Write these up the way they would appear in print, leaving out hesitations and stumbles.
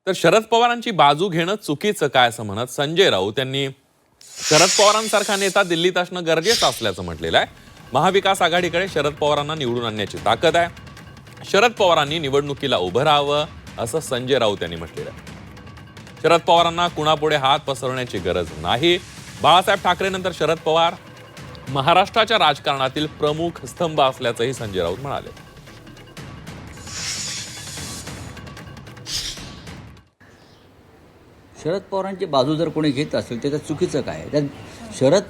तर शरद पवारांची बाजू घेणं चुकीचं काय असं म्हणत संजय राऊत यांनी शरद पवारांसारखा नेता दिल्लीत असणं गरजेचं असल्याचं म्हटलेलं आहे. महाविकास आघाडीकडे शरद पवारांना निवडून आणण्याची ताकद आहे. शरद पवारांनी निवडणुकीला उभं राहावं असं संजय राऊत यांनी म्हटलेलं आहे. शरद पवारांना कुणापुढे हात पसरवण्याची गरज नाही. बाळासाहेब ठाकरेंनंतर शरद पवार महाराष्ट्राच्या राजकारणातील प्रमुख स्तंभ असल्याचंही संजय राऊत म्हणाले. शरद पवारांची बाजू जर कोणी घेत असेल तर त्याचं चुकीचं काय? त्यात शरद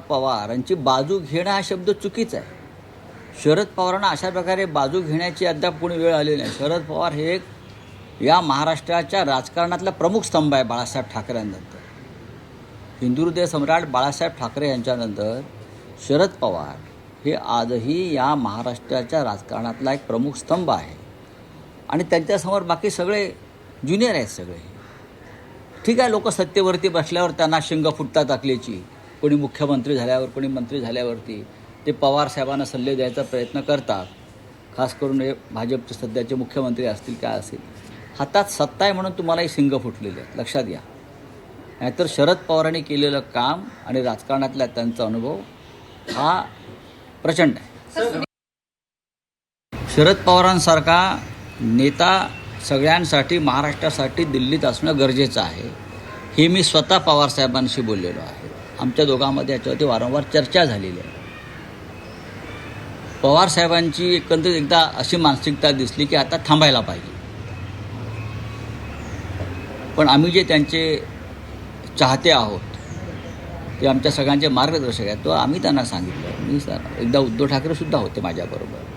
पवारांची बाजू घेणं हा शब्द चुकीचा आहे. शरद पवारांना अशा प्रकारे बाजू घेण्याची अद्याप कोणी वेळ आली नाही. शरद पवार हे एक या महाराष्ट्राच्या राजकारणातला प्रमुख स्तंभ आहे बाळासाहेब ठाकरेंनंतर. हिंदू हृदय सम्राट बाळासाहेब ठाकरे यांच्यानंतर शरद पवार हे आजही या महाराष्ट्राच्या राजकारणातला एक प्रमुख स्तंभ आहे. आणि त्यांच्यासमोर बाकी सगळे ज्युनियर आहेत सगळे. ठीक आहे, लोक सत्तेवरती बसल्यावर त्यांना शिंग फुटतात अकलेची. कोणी मुख्यमंत्री झाल्यावर, कोणी मंत्री झाल्यावरती ते पवारसाहेबांना सल्ले द्यायचा प्रयत्न करतात. खास करून हे भाजपचे सध्याचे मुख्यमंत्री असतील काय असतील, हातात सत्ता आहे म्हणून तुम्हालाही शिंग फुटलेले आहेत, लक्षात घ्या. नाहीतर शरद पवारांनी केलेलं काम आणि राजकारणातला त्यांचा अनुभव हा प्रचंड आहे. शरद पवारांसारखा नेता सगळ्यांसाठी, महाराष्ट्रासाठी दिल्लीत असणं गरजेचं आहे. हे मी स्वतः पवारसाहेबांशी बोललेलो आहे. आमच्या दोघांमध्ये याच्यावरती वारंवार चर्चा झालेली आहे. पवारसाहेबांची एकंदरीत एकदा अशी मानसिकता दिसली की आता थांबायला पाहिजे. पण आम्ही जे त्यांचे चाहते आहोत, ते आमच्या सगळ्यांचे मार्गदर्शक आहेत, तो आम्ही त्यांना सांगितलं. मी एकदा उद्धव ठाकरेसुद्धा होते माझ्याबरोबर,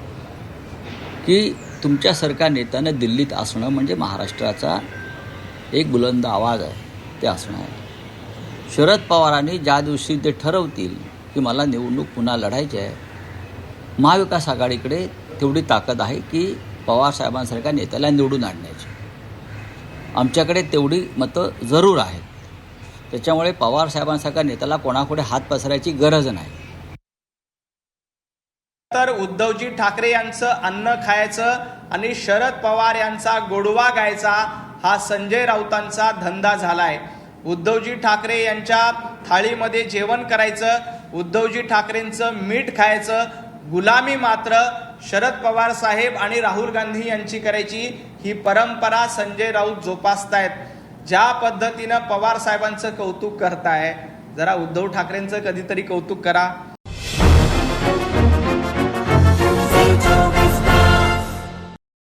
की तुमच्यासारख्या नेत्यानं दिल्लीत असणं म्हणजे महाराष्ट्राचा एक बुलंद आवाज आहे, ते असणं आहे. शरद पवारांनी ज्या दिवशी ते ठरवतील की मला निवडणूक पुन्हा लढायची आहे, महाविकास आघाडीकडे तेवढी ताकद आहे की पवारसाहेबांसारख्या नेत्याला निवडून आणण्याची. आमच्याकडे तेवढी मतं जरूर आहेत. त्याच्यामुळे पवारसाहेबांसारख्या नेत्याला कोणाकडे हात पसरायची गरज नाही. तर उद्धवजी ठाकरे यांचं अन्न खायचं आणि शरद पवार यांचा गोडवा गायचा हा संजय राऊतांचा धंदा झालाय. उद्धवजी ठाकरे यांच्या थाळीमध्ये जेवण करायचं, उद्धवजी ठाकरेंचं मीठ खायचं, गुलामी मात्र शरद पवार साहेब आणि राहुल गांधी यांची करायची, ही परंपरा संजय राऊत जोपासतायत. ज्या पद्धतीनं पवार साहेबांचं कौतुक करताय, जरा उद्धव ठाकरेंचं कधीतरी कौतुक करा.